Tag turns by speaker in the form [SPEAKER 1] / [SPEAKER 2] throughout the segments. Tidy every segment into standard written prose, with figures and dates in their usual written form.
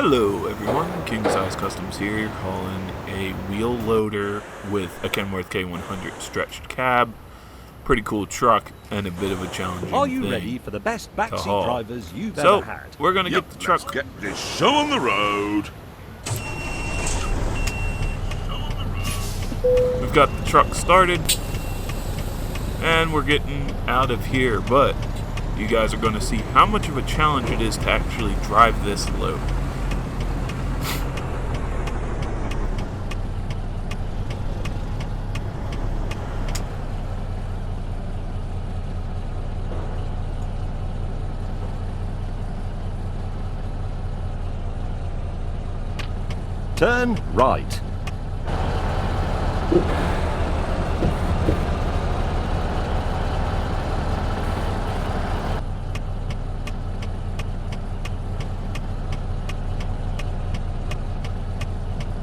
[SPEAKER 1] Hello everyone, King Size Customs here, hauling a wheel loader with a Kenworth K100 stretched cab. Pretty cool truck and a bit of a challenging
[SPEAKER 2] Are you
[SPEAKER 1] thing
[SPEAKER 2] ready for the best backseat drivers you've ever had?
[SPEAKER 1] We're going to get the truck.
[SPEAKER 3] Let's get this show on the road.
[SPEAKER 1] We've got the truck started and we're getting out of here, but you guys are going to see how much of a challenge it is to actually drive this load.
[SPEAKER 2] Turn right.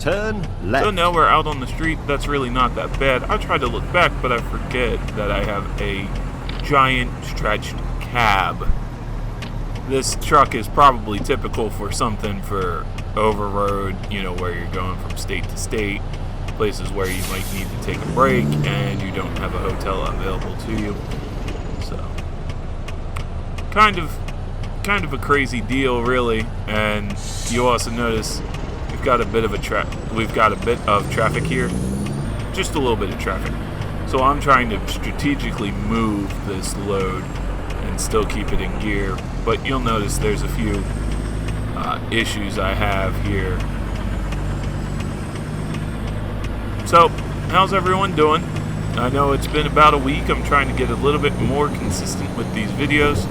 [SPEAKER 2] Turn left.
[SPEAKER 1] So now we're out on the street. That's really not that bad. I try to look back, but I forget that I have a giant stretched cab. This truck is probably typical for something for over road, you know, where you're going from state to state, places where you might need to take a break and you don't have a hotel available to you. So kind of a crazy deal, really. And you also notice we've got a bit of traffic here, just a little bit of traffic. So I'm trying to strategically move this load and still keep it in gear, but you'll notice there's a few issues I have here. So, how's everyone doing? I know it's been about a week. I'm trying to get a little bit more consistent with these videos.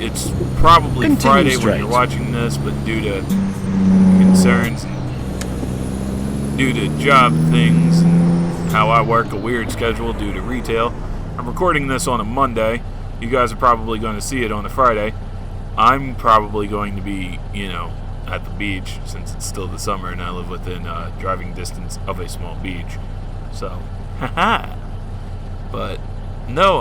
[SPEAKER 1] It's probably Friday when you're watching this, but due to concerns and due to job things and how I work a weird schedule due to retail, I'm recording this on a Monday. You guys are probably going to see it on a Friday. I'm probably going to be, at the beach since it's still the summer and I live within driving distance of a small beach. So, haha. But, no,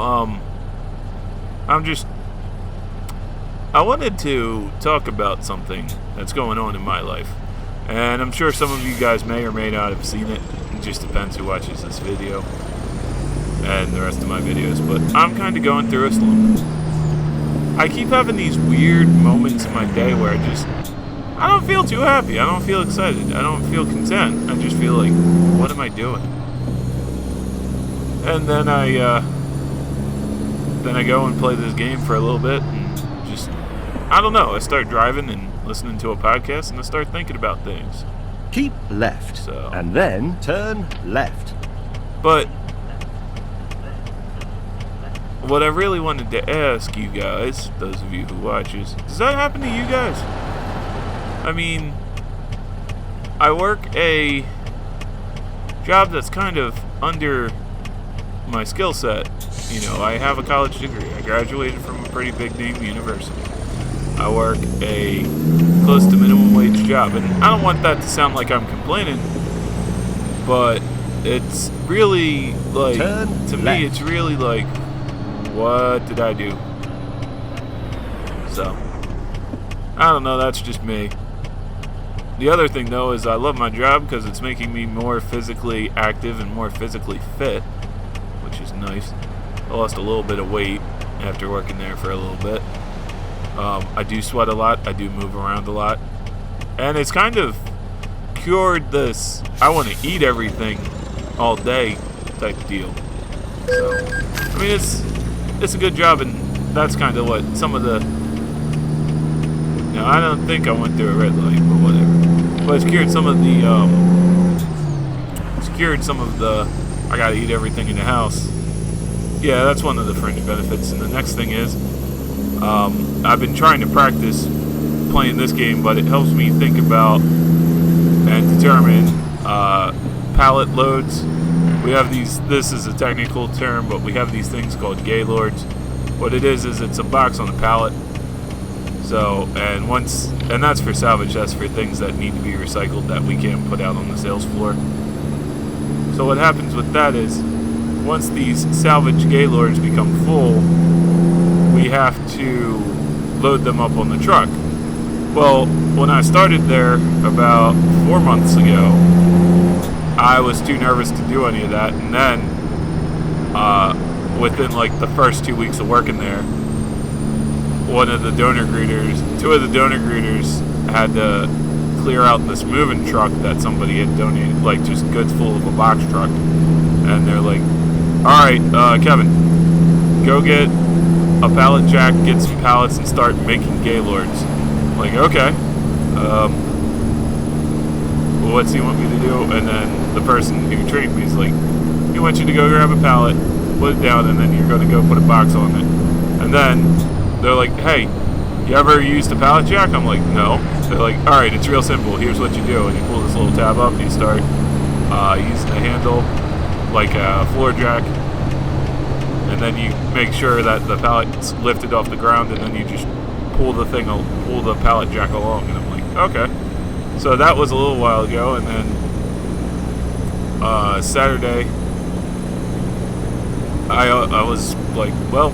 [SPEAKER 1] I wanted to talk about something that's going on in my life. And I'm sure some of you guys may or may not have seen it. It just depends who watches this video and the rest of my videos. But I'm kind of going through a slump. I keep having these weird moments in my day where I don't feel too happy. I don't feel excited. I don't feel content. I just feel like, what am I doing? And then I go and play this game for a little bit and I don't know. I start driving and listening to a podcast and I start thinking about things.
[SPEAKER 2] Keep left, and then turn left. But
[SPEAKER 1] what I really wanted to ask you guys, those of you who watch, is, does that happen to you guys? I mean, I work a job that's kind of under my skill set. I have a college degree. I graduated from a pretty big name university. I work a close to minimum wage job. And I don't want that to sound like I'm complaining, but it's really like, to me, it's really like, what did I do? So, I don't know, that's just me. The other thing, though, is I love my job because it's making me more physically active and more physically fit, which is nice. I lost a little bit of weight after working there for a little bit. I do sweat a lot. I do move around a lot. And it's kind of cured this I want to eat everything all day type deal. So, I mean, it's a good job, and that's kind of what some of the... I don't think I went through a red light, but whatever. But it's cured some of the... I gotta eat everything in the house. Yeah, that's one of the fringe benefits. And the next thing is, I've been trying to practice playing this game, but it helps me think about and determine pallet loads. We have these, this is a technical term, but we have these things called gaylords. What it is it's a box on a pallet. So, and that's for salvage, that's for things that need to be recycled that we can't put out on the sales floor. So what happens with that is, once these salvage gaylords become full, we have to load them up on the truck. Well, when I started there about 4 months ago, I was too nervous to do any of that, and then within like the first 2 weeks of working there, two of the donor greeters had to clear out this moving truck that somebody had donated, like just goods full of a box truck, and they're like, all right, Kevin, go get a pallet jack, get some pallets, and start making Gaylords. I'm like, okay, what's he want me to do? And then the person who trained me is like, he wants you to go grab a pallet, put it down, and then you're going to go put a box on it. And then they're like, hey, you ever used a pallet jack? I'm like, no. They're like, all right, it's real simple. Here's what you do. And you pull this little tab up, and you start using the handle like a floor jack. And then you make sure that the pallet's lifted off the ground, and then you just pull the pallet jack along. And I'm like, okay. So that was a little while ago, and then Saturday, I was like, well,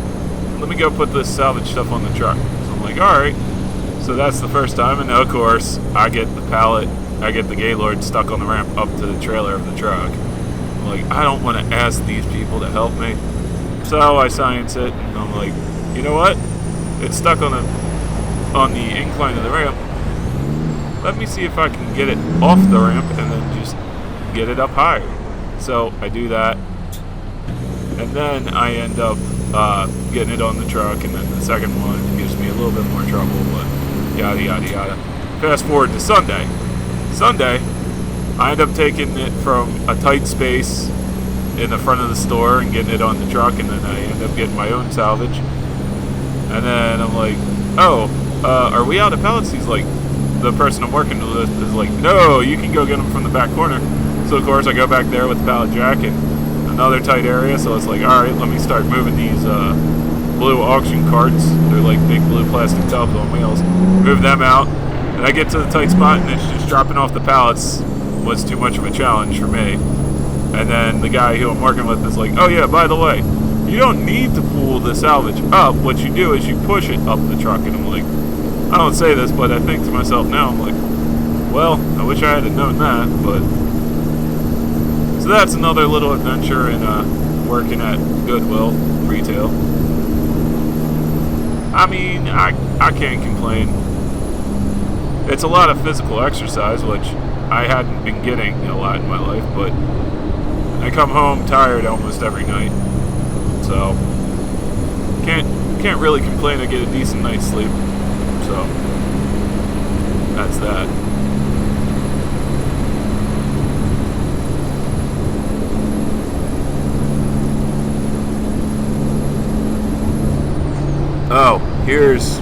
[SPEAKER 1] let me go put this salvage stuff on the truck. So I'm like, all right. So that's the first time, and of course, I get the Gaylord stuck on the ramp up to the trailer of the truck. I'm like, I don't want to ask these people to help me. So I science it, and I'm like, you know what? It's stuck on the incline of the ramp. Let me see if I can get it off the ramp and then just get it up higher. So I do that, and then I end up getting it on the truck, and then the second one gives me a little bit more trouble, but yada yada yada. Fast forward to Sunday. I end up taking it from a tight space in the front of the store and getting it on the truck, and then I end up getting my own salvage. And then I'm like, oh, are we out of pallets? He's like, the person I'm working with is like, no, you can go get them from the back corner. So of course I go back there with the pallet jack in another tight area. So it's like, all right, let me start moving these blue auction carts. They're like big blue plastic tubs on wheels. Move them out, and I get to the tight spot, and it's just dropping off the pallets was too much of a challenge for me. And then the guy who I'm working with is like, oh yeah, by the way, you don't need to pull the salvage up. What you do is you push it up the truck. And I'm like, I don't say this, but I think to myself now, I'm like, well, I wish I had known that. But so that's another little adventure in working at Goodwill retail. I mean, I can't complain. It's a lot of physical exercise, which I hadn't been getting a lot in my life, but I come home tired almost every night. So can't really complain. I get a decent night's sleep. So that's that. Oh, here's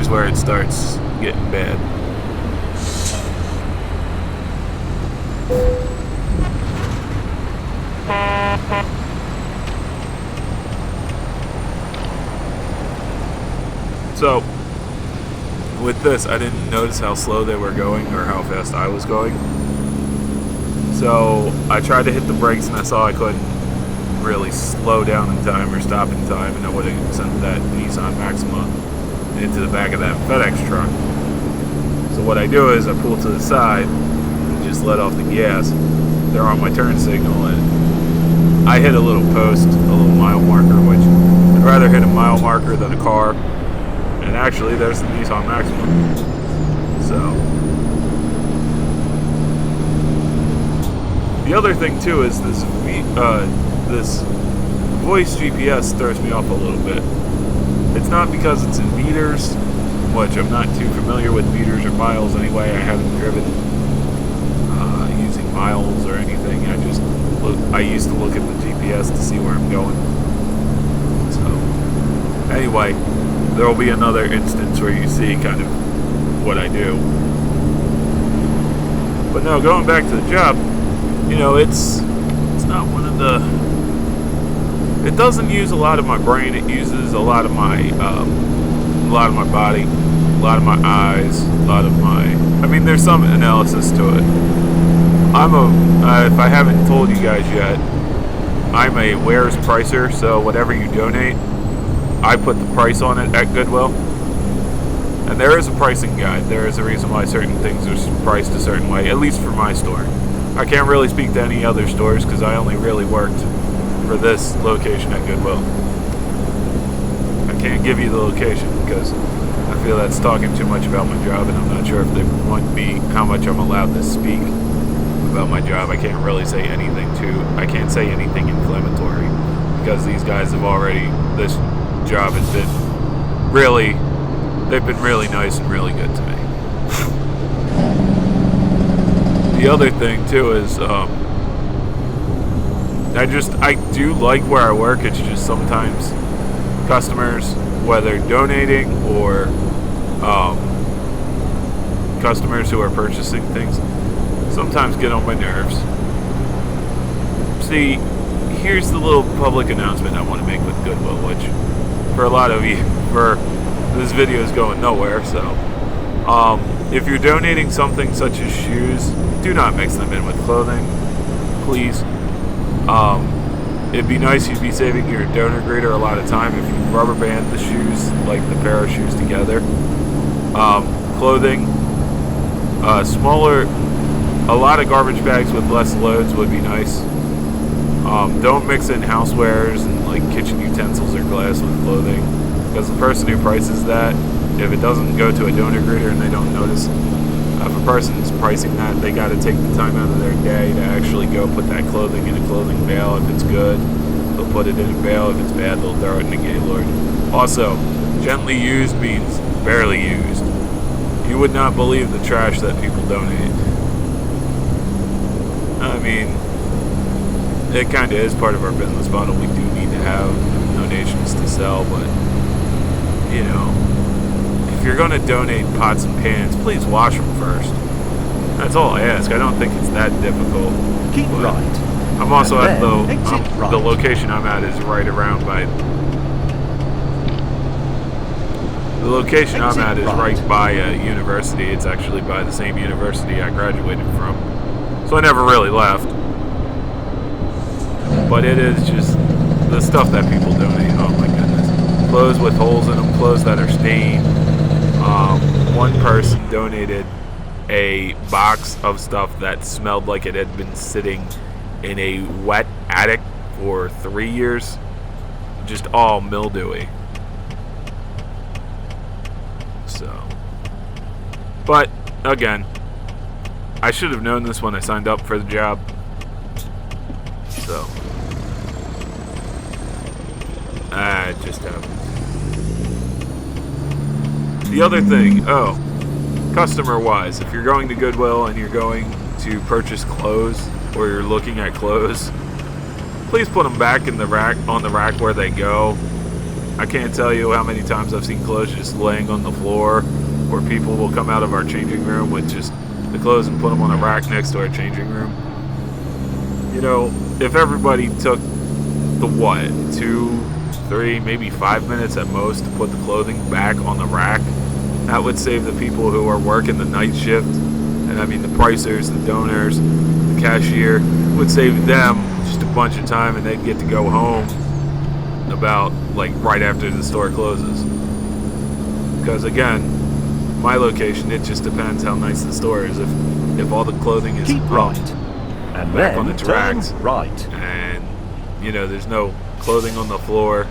[SPEAKER 1] where it starts getting bad. So with this, I didn't notice how slow they were going or how fast I was going. So I tried to hit the brakes, and I saw I couldn't really slow down in time or stop in time, and I would have sent that Nissan Maxima into the back of that FedEx truck. So what I do is I pull to the side and just let off the gas. They're on my turn signal, and I hit a little post, a little mile marker, which I'd rather hit a mile marker than a car. And actually, there's the Nissan Maxima. So the other thing too is this voice GPS throws me off a little bit. It's not because it's in meters, which I'm not too familiar with meters or miles anyway. I haven't driven using miles or anything. I used to look at the GPS to see where I'm going. So anyway, there will be another instance where you see kind of what I do. But no, going back to the job, you know, it's not one of the. It doesn't use a lot of my brain. It uses a lot of my body, a lot of my eyes, a lot of my. I mean, there's some analysis to it. If I haven't told you guys yet, I'm a wares pricer. So whatever you donate, I put the price on it at Goodwill. And there is a pricing guide. There is a reason why certain things are priced a certain way, at least for my store. I can't really speak to any other stores because I only really worked for this location at Goodwill. I can't give you the location because I feel that's talking too much about my job, and I'm not sure if they want me, how much I'm allowed to speak about my job. I can't really say anything I can't say anything inflammatory because these guys have already, this job has been really, they've been really nice and really good to me. The other thing too is, I do like where I work. It's just sometimes customers, whether donating or customers who are purchasing things, sometimes get on my nerves. See, here's the little public announcement I want to make with Goodwill, which for a lot of you, this video is going nowhere, so if you're donating something such as shoes, do not mix them in with clothing, please. It'd be nice, you'd be saving your donor grader a lot of time if you rubber band the shoes, like the pair of shoes together. Clothing, smaller, a lot of garbage bags with less loads would be nice. Don't mix in housewares and like kitchen utensils or glass with clothing, because the person who prices that, if it doesn't go to a donor grader and they don't notice, if a person's pricing that, they got to take the time out of their day to actually go put that clothing in a clothing bale. If it's good, they'll put it in a bale. If it's bad, they'll throw it in a gaylord. Also, gently used means barely used. You would not believe the trash that people donate. I mean, it kind of is part of our business model. We do need to have donations to sell, but, you know, if you're going to donate pots and pans, please wash them first. That's all I ask. I don't think it's that difficult.
[SPEAKER 2] Keep right.
[SPEAKER 1] I'm also
[SPEAKER 2] and
[SPEAKER 1] at
[SPEAKER 2] right.
[SPEAKER 1] the location I'm at is right around by. The location I'm at is right by a university. It's actually by the same university I graduated from, so I never really left. But it is just the stuff that people donate. Oh my goodness. Clothes with holes in them, clothes that are stained. One person donated a box of stuff that smelled like it had been sitting in a wet attic for 3 years. Just all mildewy. So. But, again, I should have known this when I signed up for the job. So. It just happened. The other thing, customer-wise, if you're going to Goodwill and you're going to purchase clothes, or you're looking at clothes, please put them back in the rack, on the rack where they go. I can't tell you how many times I've seen clothes just laying on the floor, or people will come out of our changing room with just the clothes and put them on a rack next to our changing room. You know, if everybody took the 2, 3, maybe 5 minutes at most to put the clothing back on the rack, that would save the people who are working the night shift, and I mean the pricers, the donors, the cashier, would save them just a bunch of time, and they'd get to go home about like right after the store closes. Because again, my location, it just depends how nice the store is. If all the clothing is
[SPEAKER 2] right and
[SPEAKER 1] back
[SPEAKER 2] then
[SPEAKER 1] on the tracks,
[SPEAKER 2] right,
[SPEAKER 1] and you know there's no clothing on the floor.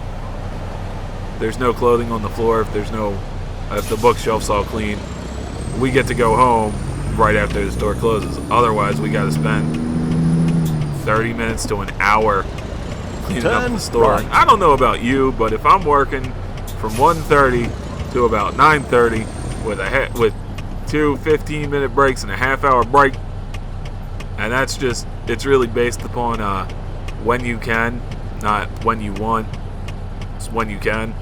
[SPEAKER 1] There's no clothing on the floor if the bookshelf's all clean. We get to go home right after the store closes. Otherwise, we got to spend 30 minutes to an hour cleaning up the store.
[SPEAKER 2] Right.
[SPEAKER 1] I don't know about you, but if I'm working from 1:30 to about 9:30 with 2 15-minute breaks and a half-hour break, and that's just, it's really based upon when you can, not when you want. It's when you can.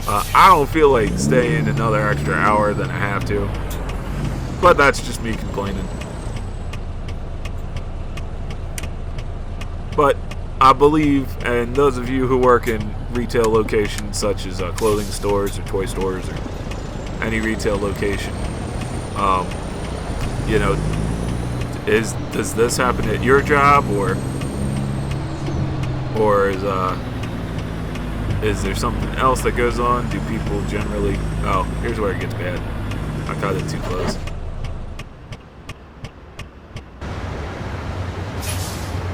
[SPEAKER 1] I don't feel like staying another extra hour than I have to, but that's just me complaining. But I believe, and those of you who work in retail locations such as clothing stores or toy stores or any retail location, you know, does this happen at your job, or is there something else that goes on? Do people generally... Oh, here's where it gets bad. I got it too close.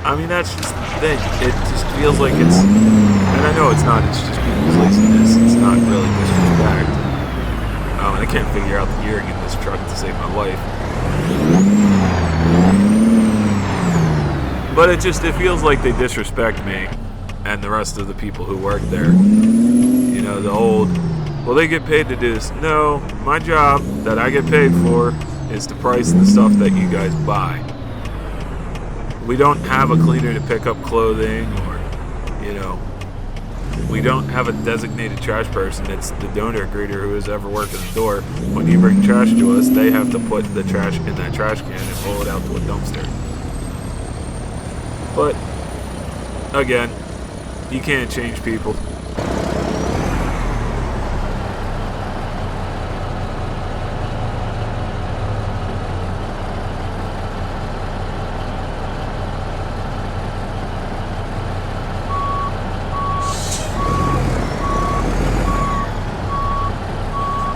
[SPEAKER 1] I mean, that's just the thing. It just feels like it's... And I know it's not. It's just people's laziness. It's not really disrespect. And I can't figure out the gearing in this truck to save my life. But it feels like they disrespect me and the rest of the people who work there. You know, the old, well, they get paid to do this. No, my job that I get paid for is to price the stuff that you guys buy. We don't have a cleaner to pick up clothing, or, you know, we don't have a designated trash person. It's the donor greeter who has ever worked in the door. When you bring trash to us, they have to put the trash in that trash can and roll it out to a dumpster. But, again, you can't change people.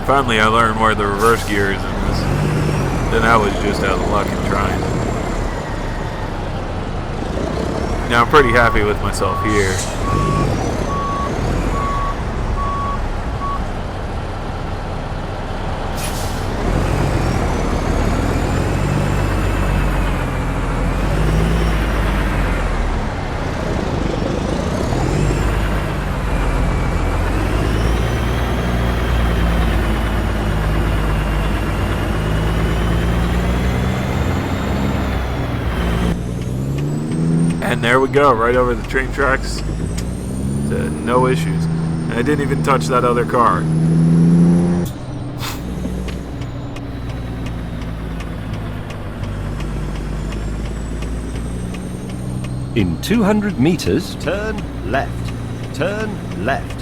[SPEAKER 1] Finally, I learned where the reverse gear is in this. Then I was just out of luck in trying. Now I'm pretty happy with myself here. And there we go, right over the train tracks. No issues. And I didn't even touch that other car.
[SPEAKER 2] In 200 meters, turn left. Turn left.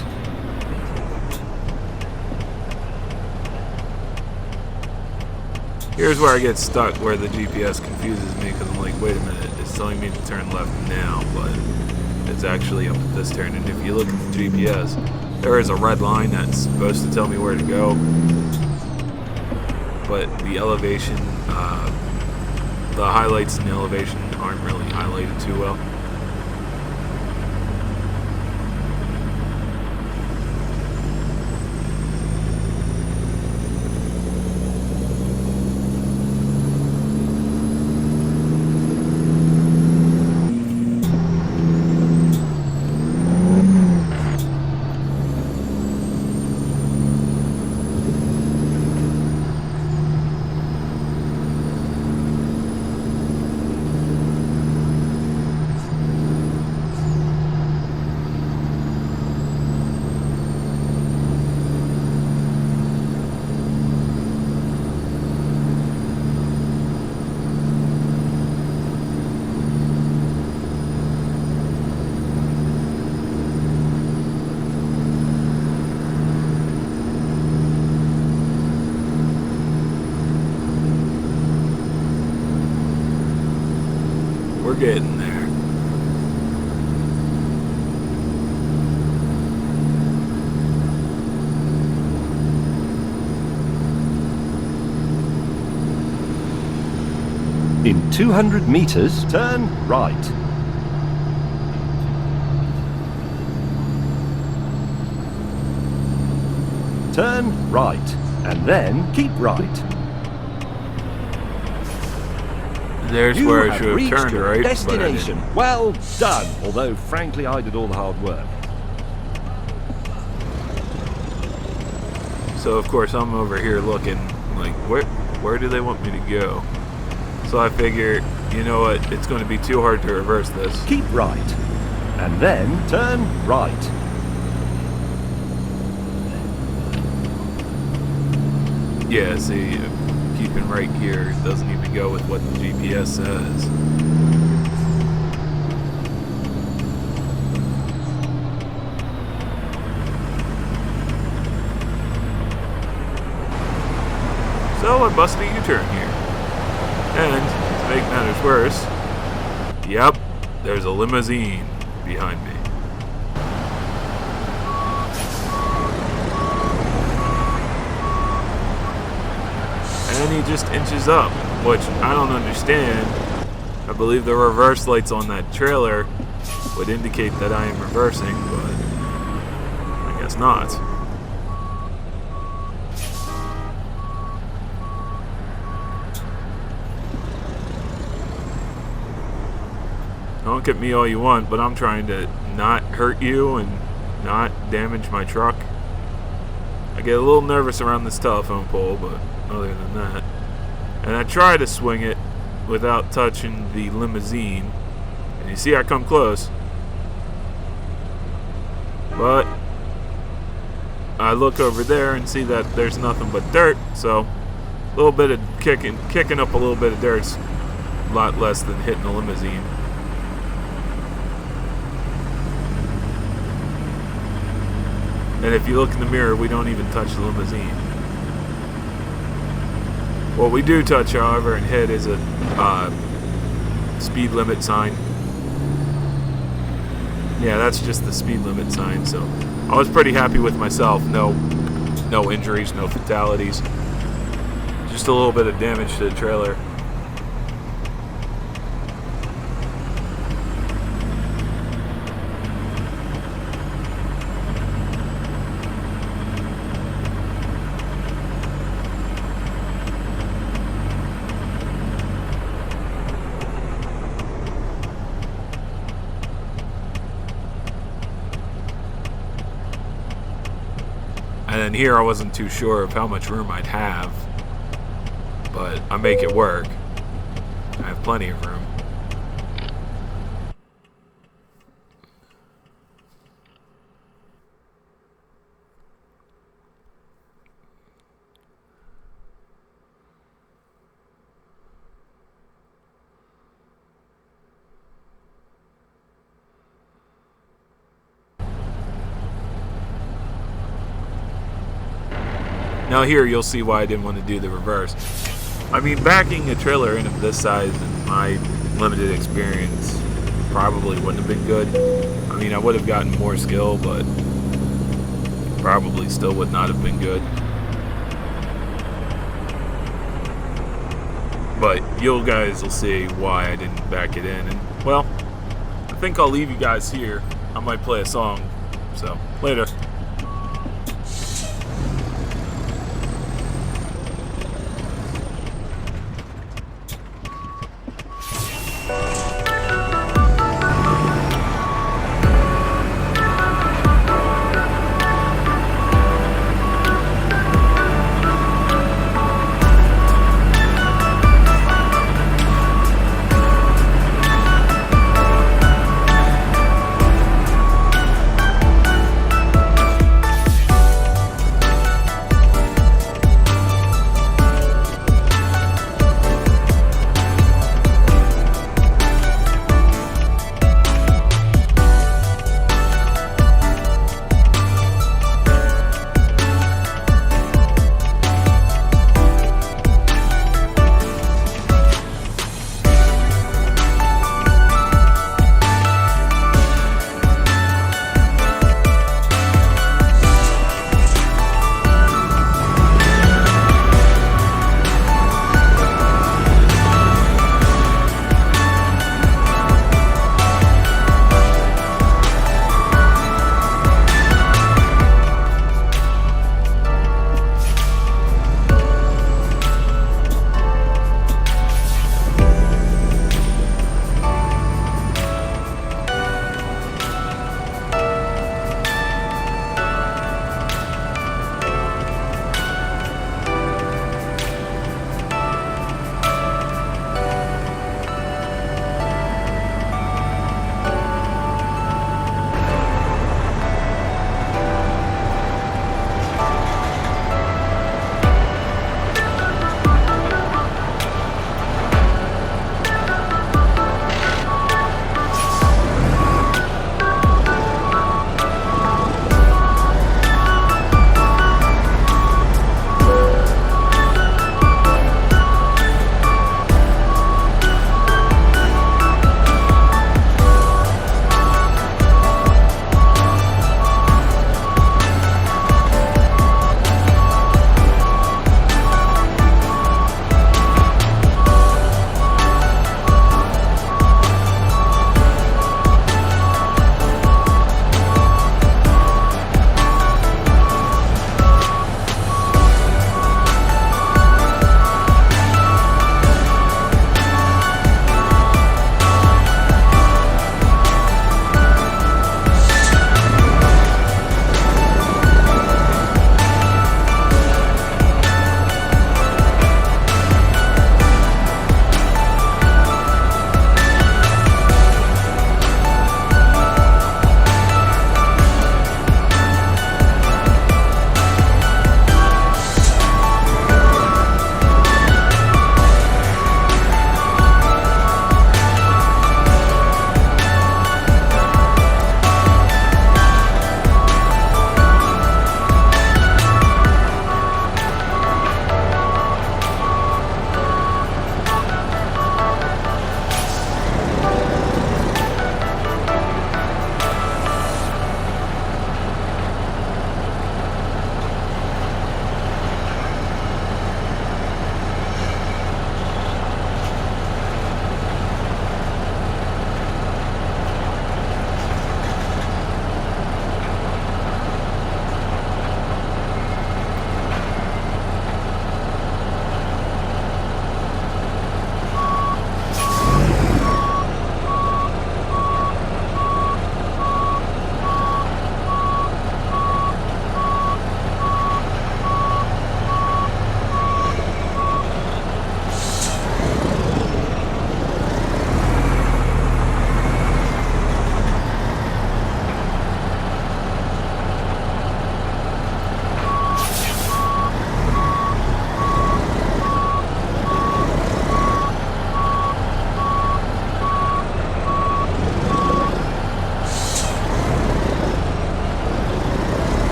[SPEAKER 1] Here's where I get stuck, where the GPS confuses me, because I'm like, wait a minute, it's telling me to turn left now, but it's actually up at this turn. And if you look at the GPS, there is a red line that's supposed to tell me where to go, but the elevation, the highlights in the elevation aren't really highlighted too well. We're getting there.
[SPEAKER 2] In 200 meters, turn right. Turn right, and then keep right.
[SPEAKER 1] There's
[SPEAKER 2] You
[SPEAKER 1] where I
[SPEAKER 2] have
[SPEAKER 1] should have
[SPEAKER 2] reached
[SPEAKER 1] turned
[SPEAKER 2] your
[SPEAKER 1] right,
[SPEAKER 2] destination.
[SPEAKER 1] but I didn't.
[SPEAKER 2] Well done, although frankly I did all the hard work.
[SPEAKER 1] So of course I'm over here looking like, where do they want me to go? So I figure, you know what, it's going to be too hard to reverse this.
[SPEAKER 2] Keep right, and then turn right.
[SPEAKER 1] Yeah, see, keeping right here doesn't even go with what the GPS says. So I busted a U-turn here. And, to make matters worse, yep, there's a limousine behind me. only just inches up, which I don't understand. I believe the reverse lights on that trailer would indicate that I am reversing, but I guess not. Don't get me all you want, but I'm trying to not hurt you and not damage my truck. I get a little nervous around this telephone pole, but other than that. And I try to swing it without touching the limousine. And you see I come close. But I look over there and see that there's nothing but dirt, so a little bit of kicking up a little bit of dirt's a lot less than hitting a limousine. And if you look in the mirror, we don't even touch the limousine. What we do touch, however, and hit is a speed limit sign. Yeah, that's just the speed limit sign, so I was pretty happy with myself. No injuries, no fatalities. Just a little bit of damage to the trailer. And then here I wasn't too sure of how much room I'd have, but I make it work. I have plenty of room. Now here you'll see why I didn't want to do the reverse. I mean, backing a trailer in of this size in my limited experience probably wouldn't have been good. I mean, I would have gotten more skill, but probably still would not have been good. But you guys will see why I didn't back it in. And, well, I think I'll leave you guys here. I might play a song. So, later.